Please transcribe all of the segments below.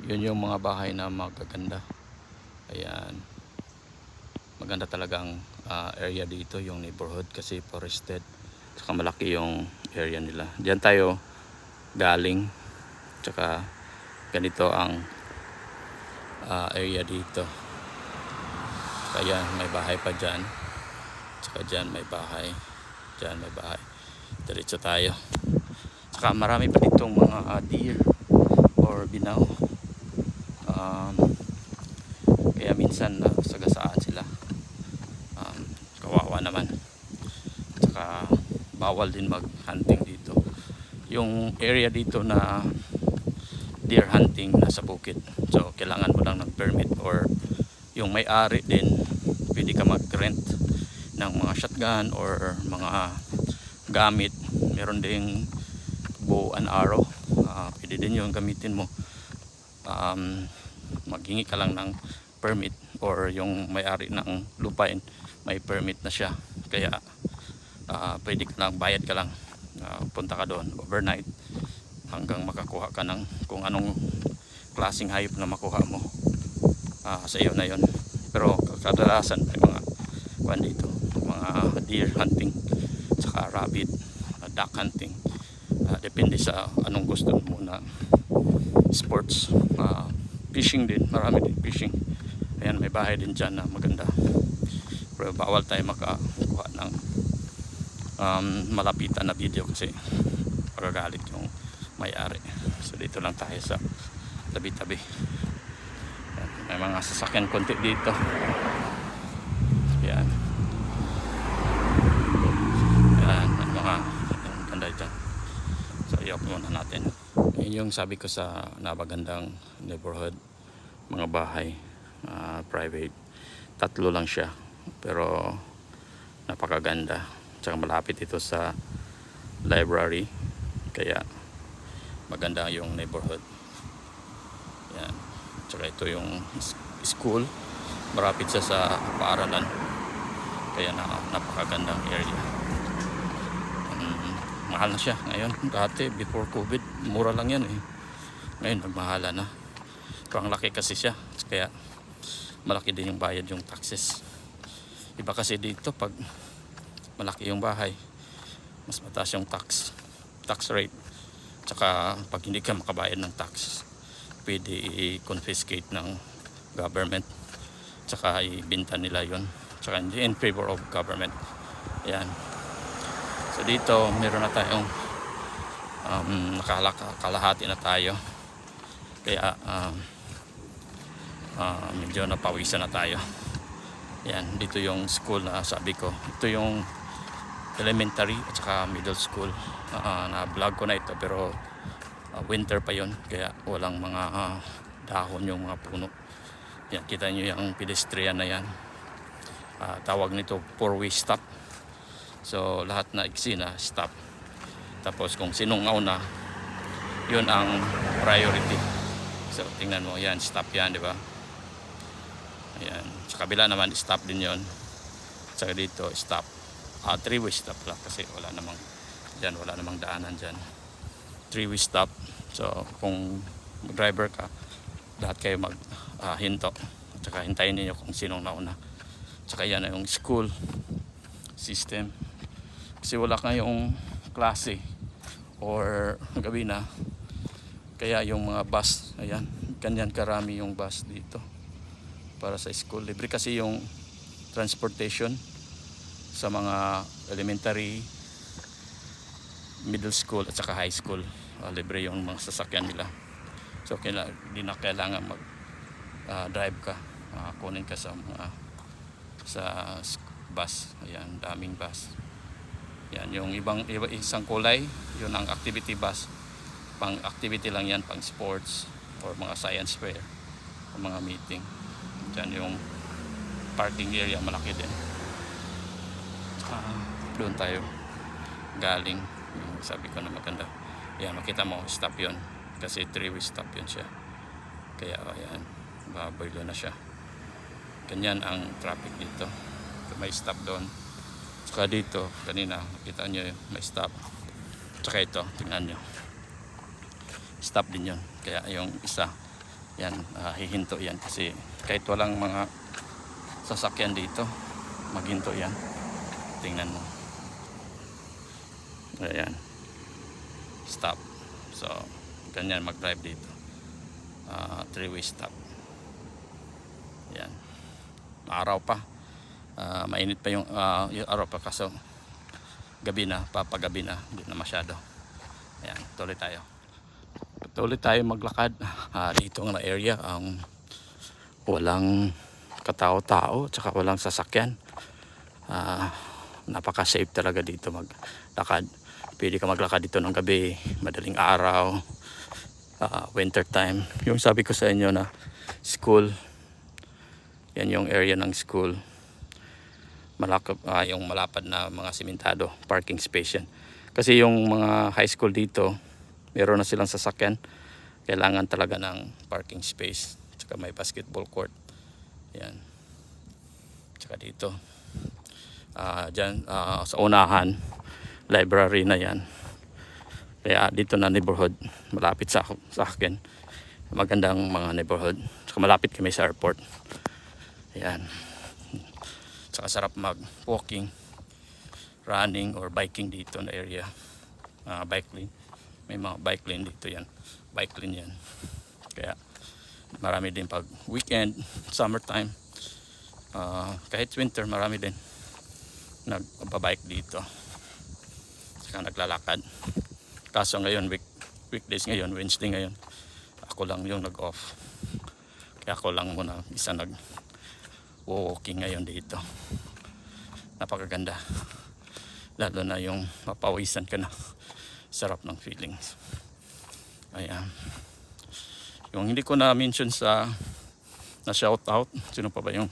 Yun yung mga bahay na magaganda. Ayan, maganda talagang area dito, yung neighborhood, kasi forested, saka malaki yung area nila. Diyan tayo galing, saka ganito ang area dito. Kaya may bahay pa dyan, saka dyan may bahay, dyan may bahay. Diretso tayo. Saka marami pa ditong mga deer or binaw. Kaya minsan sagasaan sila. Kawawa naman. Saka bawal din mag-hunting dito. Yung area dito na deer hunting nasa bukid. So kailangan mo lang ng permit, or yung may-ari din pwede ka mag-rent ng mga shotgun or mga gamit. Meron ding bow and arrow. Pwede din yung gamitin mo. Maghingi ka lang ng permit, or yung may-ari ng lupain may permit na siya. Kaya pwede ka lang, bayad ka lang. Punta ka doon overnight hanggang makakuha ka ng kung anong klaseng hayop na makuha mo. Sa iyo na yon. Pero kadalasan may mga dito, mga deer hunting, saka rabbit, duck hunting. Depende sa anong gusto mo na sports. Fishing din, marami din fishing. Ayan, may bahay din dyan na maganda. Pero bawal tayo makakuha ng malapitan na video kasi magagalit yung may-ari. So dito lang tayo sa tabi-tabi. May mga sasakyan konti dito. Ayan. Ayan, may mga ganda dyan. So i-off muna natin. Yun yung sabi ko sa napagandang neighborhood, mga bahay, private. 3 lang siya, pero napakaganda. Tsaka malapit ito sa library, kaya maganda yung neighborhood. Yan. Tsaka ito yung school, malapit siya sa paaralan, kaya napakagandang area. Mahal na siya ngayon. Dati before COVID mura lang yan eh. Ngayon nagmahala na. Pero ang laki kasi siya, kaya malaki din yung bayad, yung taxes. Iba kasi dito pag malaki yung bahay, mas mataas yung tax rate. Tsaka pag hindi ka makabayad ng tax, pwede i-confiscate ng government, tsaka ibenta nila yon. Tsaka in favor of government. Ayan. So dito meron na tayong kalahati na tayo, kaya medyo napawisan na tayo. Yan, dito yung school na sabi ko. Ito yung elementary at saka middle school. Na vlog ko na ito, pero winter pa yon, kaya walang mga dahon yung mga puno. Yan, kita nyo yung pedestrian na yan. Tawag nito 4-way stop. So lahat na eksena stop. Tapos kung sinong nauna, yun ang priority. So tingnan mo, yan, stop yan, di ba? Ayan, sa kabila naman stop din yon. Saka dito stop. 3-way stop lang kasi wala namang daanan dyan. 3-way stop. So kung driver ka, lahat kayo hinto. Saka hintayin niyo kung sinong nauna. Saka yan yung school system. Kasi wala kayong klase or gabi na, kaya yung mga bus, ayan, ganyan karami yung bus dito para sa school. Libre kasi yung transportation sa mga elementary, middle school at saka high school. Libre yung mga sasakyan nila. So hindi na kailangan mag drive ka, kunin ka sa bus. Ayan, daming bus. Yan, yung isang kulay, yun ang activity bus. Pang activity lang yan, pang sports or mga science fair o mga meeting. Yan yung parking area, malaki din. Doon tayo galing, yung sabi ko na maganda. Yan, makita mo, stop yun. Kasi 3-way stop yun siya. Kaya ayan, babaylo na siya. Ganyan ang traffic dito. May stop doon. Saka dito, kanina, nakita nyo may stop. Saka ito, tingnan nyo. Stop din yun. Kaya yung isa, Yan, hihinto yan kasi kahit walang mga sasakyan dito, maghinto yan. Tingnan mo. Ayan. Stop. So, ganyan mag-drive dito. Three-way stop. Yan. Araw pa. Mainit pa yung araw pa kaso gabi na, papagabi na, hindi na masyado. Ayan, tuloy tayo maglakad dito nga na area walang katao-tao tsaka walang sasakyan. Napaka safe talaga dito maglakad. Pwede ka maglakad dito ng gabi, madaling araw, winter time. Yung sabi ko sa inyo na school, yan yung area ng school. Yung malapad na mga simentado, parking space yan. Kasi yung mga high school dito, meron na silang sasakyan. Kailangan talaga ng parking space. Tsaka may basketball court. Yan. Tsaka dito. Dyan sa unahan, library na yan. Kaya dito na neighborhood. Malapit sa akin. Magandang mga neighborhood. Tsaka malapit kami sa airport. Yan. Tsaka sarap mag-walking, running or biking dito na area. Bike lane. May mga bike lane dito yan. Bike lane yan. Kaya marami din pag weekend, summertime. Kahit winter marami din nagbabike dito. Saka naglalakad. Kaso ngayon, weekdays ngayon, Wednesday ngayon, ako lang yung nag-off. Kaya ako lang muna isa walking ngayon dito. Napakaganda. Lalo na yung mapawisan ka na. Sarap ng feelings. Ayan. Yung hindi ko na mention na shout out. Sino pa ba yung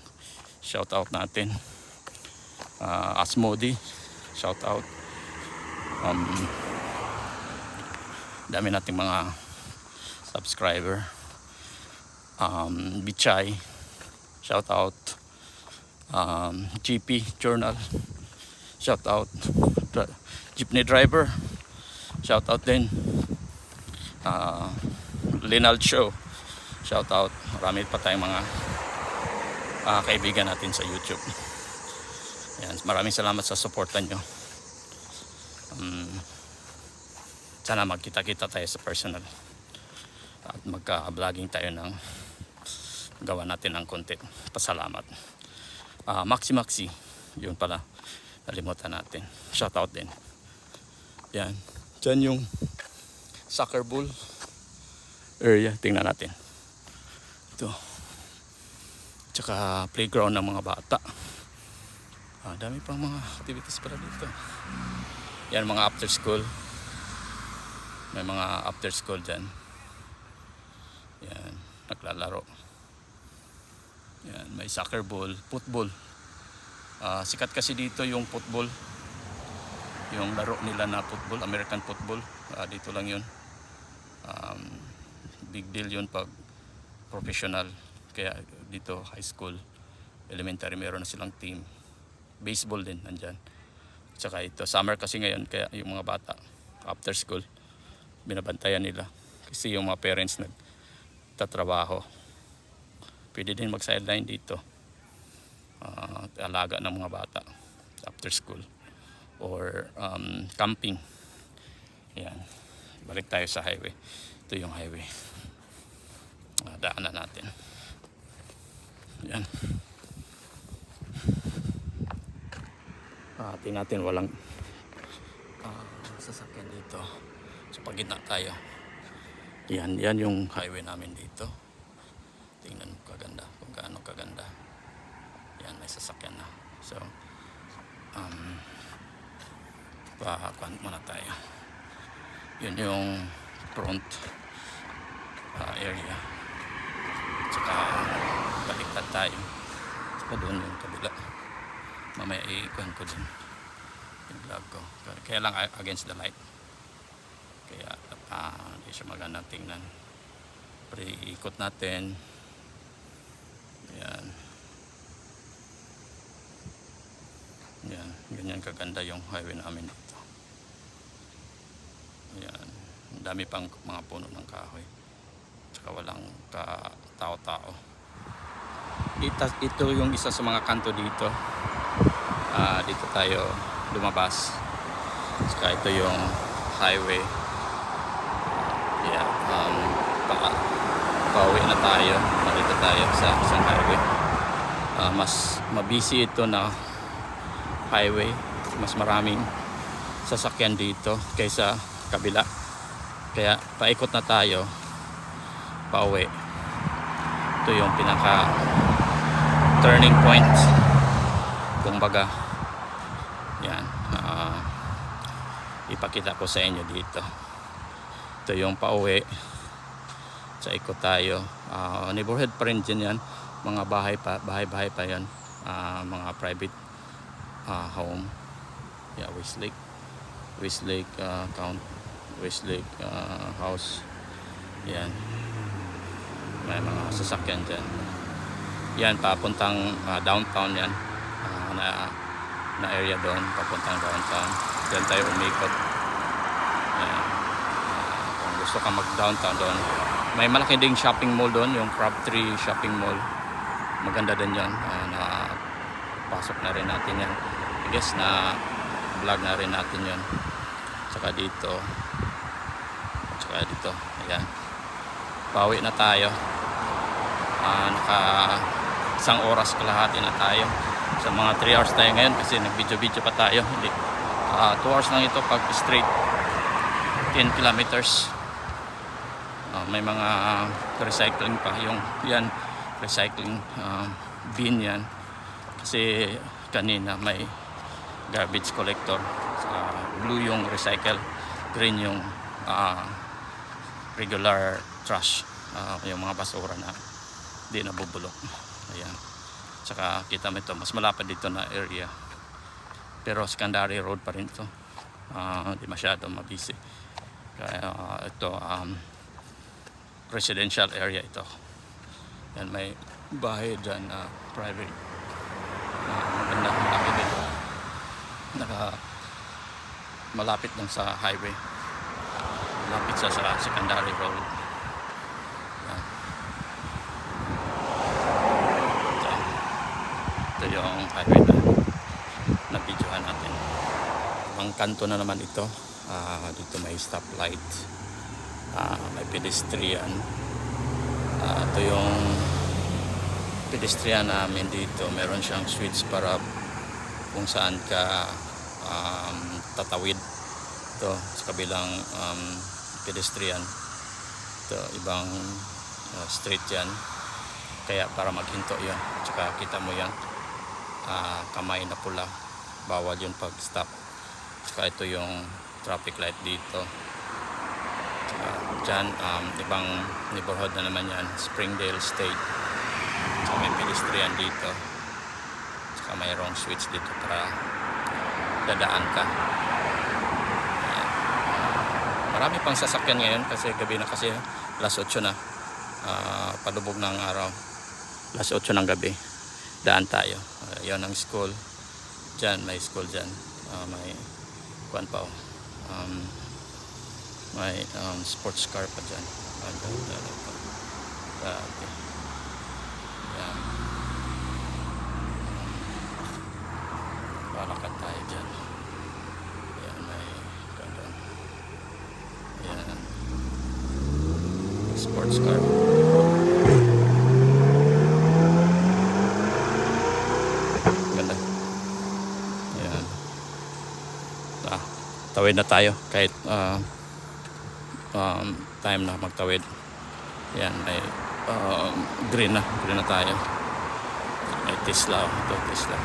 shout out natin? Asmodi. Shout out. Dami nating mga subscriber. Bichay. Shout out. GP Journal. Shout out. Jeepney driver. Shout out din. Linald Show. Shout out. Marami pa tayong mga kaibigan natin sa YouTube. Yan. Maraming salamat sa suportan nyo. Sana magkita-kita tayo sa personal. At magka-vlogging tayo ng gawa natin ng content. Pasalamat. Maxi. Yun pala. Nalimutan natin. Shout out din. Yan. Diyan yung soccer ball area. Tingnan natin. Ito. Tsaka playground ng mga bata. Dami pang mga activities pala dito. Yan mga after school. May mga after school dyan. Yan. Naglalaro. Yan. May soccer ball. Football. Sikat kasi dito yung football. Yung laro nila na football. American football. Dito lang yun. Big deal yun pag professional. Kaya dito high school, elementary, meron na silang team. Baseball din nandyan. Tsaka ito, summer kasi ngayon, kaya yung mga bata after school, binabantayan nila. Kasi yung mga parents nagtatrabaho. Pwede din mag-sideline dito. Alaga ng mga bata after school. Or camping. Yan. Balik tayo sa highway. Ito yung highway. Daanan natin. Yan. Tingnan natin walang sasakyan dito. Sa pagitna tayo. Yan yung highway namin dito. Tingnan mo kaganda. Kung gaano kaganda. Yan, may sasakyan na. So, pakuan muna tayo. Yun yung front area. Tsaka baliktad tayo. Tsaka doon yung kabila. Mamaya i-ikuhan ko din yung vlog ko. Kaya lang against the light. Kaya hindi siya magandang tingnan. Pero iikot natin. Ayan. Ayan. Ganyan kaganda yung highway namin dito. Ayan. Ang dami pang mga puno ng kahoy. Tsaka walang tao-tao. Ito yung isa sa mga kanto dito. Dito tayo lumabas. Tsaka ito yung highway. Yeah, pauwi na tayo. Narito tayo sa isang highway. Mas mabisi ito na highway. Mas maraming sasakyan dito kaysa kabila. Kaya paikot na tayo pauwi. Ito yung pinaka turning point, kumbaga. Yan, ipakita ko sa inyo dito. Ito yung pauwi. Sa ikot tayo. Neighborhood pa rin dyan yan. Mga bahay-bahay pa yan. Mga private home. Yeah, Westlake house. Yan, may mga sasakyan dyan. Yan, papuntang downtown yan. Na area doon, papuntang downtown. Diyan tayo umikot. Yan. Kung gusto ka mag downtown doon, may malaki ding shopping mall doon, yung Crabtree Shopping Mall. Maganda din yan. Pasok na rin natin yan. I guess na vlog na rin natin yan. Tsaka dito. Ayan, pauwi na tayo. Naka isang oras kalahati na tayo. Sa mga 3 hours tayo ngayon kasi nag-video pa tayo. 2 hours lang ito pag straight 10 kilometers. May mga recycling pa. Yan, recycling bin yan. Kasi kanina may garbage collector. Blue yung recycle, green yung regular trash. Yung mga basura na di nabubulok. Ayan. Tsaka kita mo ito, mas malapad dito na area. Pero secondary road pa rin ito. Di masyado mabisi. Kaya ito, residential area ito. Yan, may bahay dyan, private. Maganda, malaki din. Malapit lang sa highway. Malapit sa secondary road. Yan. Ito yung highway na videohan natin. Ang kanto na naman ito. Dito may stoplight. May pedestrian. Ito yung pedestrian namin dito. Meron siyang switch para kung saan ka tatawid. Ito sa kabilang pedestrian. Ito ibang street yan. Kaya para maghinto yun. Tsaka kita mo yan. Kamay na pula. Bawal yun pag stop. Tsaka ito yung traffic light dito. Dyan, ibang neighborhood na naman yan, Springdale State. So may pedestrian dito. Saka mayroong switch dito para dadaan ka. Marami pang sasakyan ngayon kasi gabi na, kasi alas 8 na. Palubog ng araw. Alas 8 ng gabi. Daan tayo. Yan ang school. Dyan, may school dyan. May kuwan pa. May sports car pa dyan. Yan. Palakad tayo dyan. Yan, may gandun. Yan. Sports car. Ganda. Yan. Tawid na tayo kahit time na magtawid. Yan, may green na tayo. May Tesla. Ito Tesla.